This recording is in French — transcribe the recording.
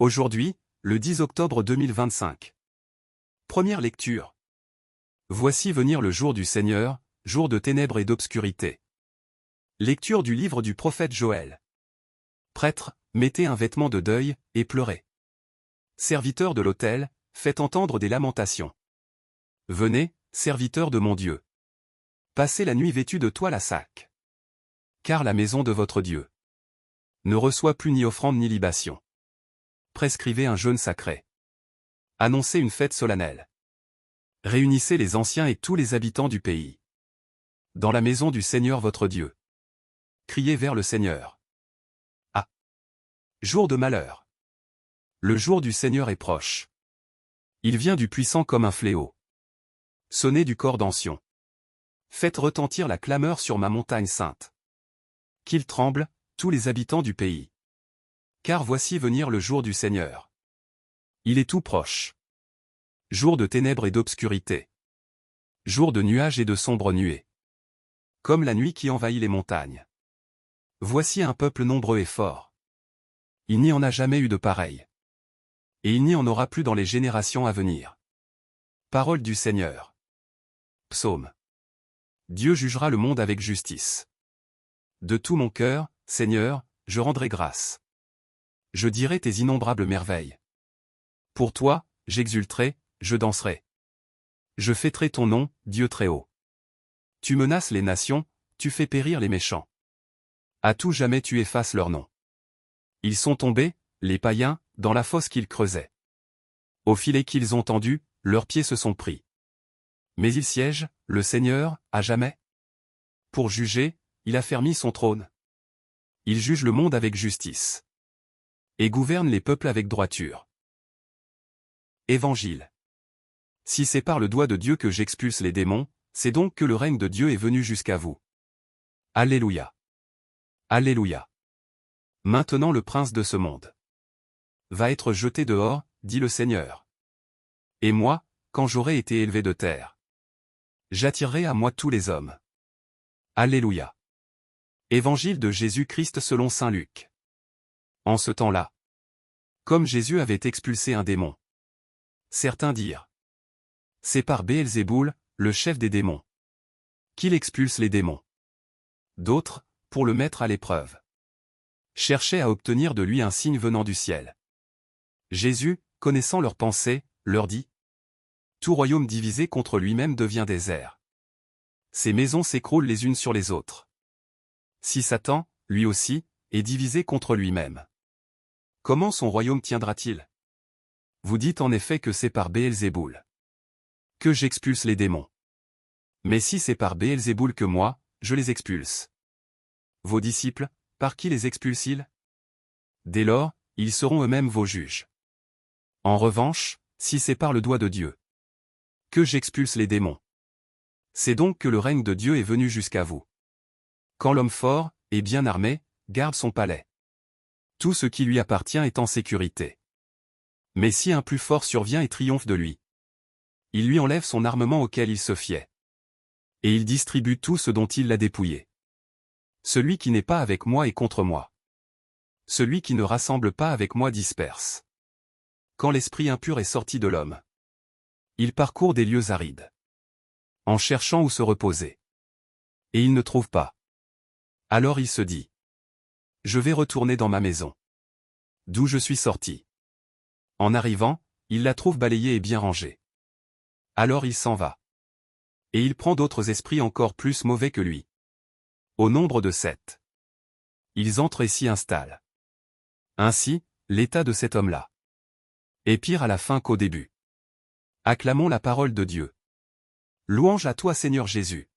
Aujourd'hui, le 10 octobre 2025. Première lecture. Voici venir le jour du Seigneur, jour de ténèbres et d'obscurité. Lecture du livre du prophète Joël. Prêtres, mettez un vêtement de deuil, et pleurez. Serviteurs de l'autel, faites entendre des lamentations. Venez, serviteurs de mon Dieu. Passez la nuit vêtus de toile à sac. Car la maison de votre Dieu ne reçoit plus ni offrande ni libation. Prescrivez un jeûne sacré. Annoncez une fête solennelle. Réunissez les anciens et tous les habitants du pays. Dans la maison du Seigneur votre Dieu. Criez vers le Seigneur. Ah! Jour de malheur. Le jour du Seigneur est proche. Il vient du puissant comme un fléau. Sonnez du cor d'Ancien. Faites retentir la clameur sur ma montagne sainte. Qu'ils tremblent, tous les habitants du pays. Car voici venir le jour du Seigneur. Il est tout proche. Jour de ténèbres et d'obscurité. Jour de nuages et de sombres nuées. Comme la nuit qui envahit les montagnes. Voici un peuple nombreux et fort. Il n'y en a jamais eu de pareil. Et il n'y en aura plus dans les générations à venir. Parole du Seigneur. Psaume. Dieu jugera le monde avec justice. De tout mon cœur, Seigneur, je rendrai grâce. Je dirai tes innombrables merveilles. Pour toi, j'exulterai, je danserai. Je fêterai ton nom, Dieu très haut. Tu menaces les nations, tu fais périr les méchants. À tout jamais tu effaces leur nom. Ils sont tombés, les païens, dans la fosse qu'ils creusaient. Au filet qu'ils ont tendu, leurs pieds se sont pris. Mais il siège, le Seigneur, à jamais. Pour juger, il a fermi son trône. Il juge le monde avec justice. Et gouverne les peuples avec droiture. Évangile. Si c'est par le doigt de Dieu que j'expulse les démons, c'est donc que le règne de Dieu est venu jusqu'à vous. Alléluia. Alléluia. Maintenant le prince de ce monde va être jeté dehors, dit le Seigneur. Et moi, quand j'aurai été élevé de terre, j'attirerai à moi tous les hommes. Alléluia. Évangile de Jésus-Christ selon saint Luc. En ce temps-là, comme Jésus avait expulsé un démon, certains dirent: c'est par Béelzéboul, le chef des démons, qu'il expulse les démons. D'autres, pour le mettre à l'épreuve, cherchaient à obtenir de lui un signe venant du ciel. Jésus, connaissant leurs pensées, leur dit: tout royaume divisé contre lui-même devient désert. Ses maisons s'écroulent les unes sur les autres. Si Satan, lui aussi, est divisé contre lui-même, comment son royaume tiendra-t-il? Vous dites en effet que c'est par Béelzéboul que j'expulse les démons. Mais si c'est par Béelzéboul que moi, je les expulse, vos disciples, par qui les expulsent-ils? Dès lors, ils seront eux-mêmes vos juges. En revanche, si c'est par le doigt de Dieu que j'expulse les démons, c'est donc que le règne de Dieu est venu jusqu'à vous. Quand l'homme fort, et bien armé, garde son palais, tout ce qui lui appartient est en sécurité. Mais si un plus fort survient et triomphe de lui, il lui enlève son armement auquel il se fiait. Et il distribue tout ce dont il l'a dépouillé. Celui qui n'est pas avec moi est contre moi. Celui qui ne rassemble pas avec moi disperse. Quand l'esprit impur est sorti de l'homme, il parcourt des lieux arides, en cherchant où se reposer. Et il ne trouve pas. Alors il se dit: je vais retourner dans ma maison, d'où je suis sorti. En arrivant, il la trouve balayée et bien rangée. Alors il s'en va. Et il prend d'autres esprits encore plus mauvais que lui. Au nombre de 7. Ils entrent et s'y installent. Ainsi, l'état de cet homme-là est pire à la fin qu'au début. Acclamons la parole de Dieu. Louange à toi Seigneur Jésus.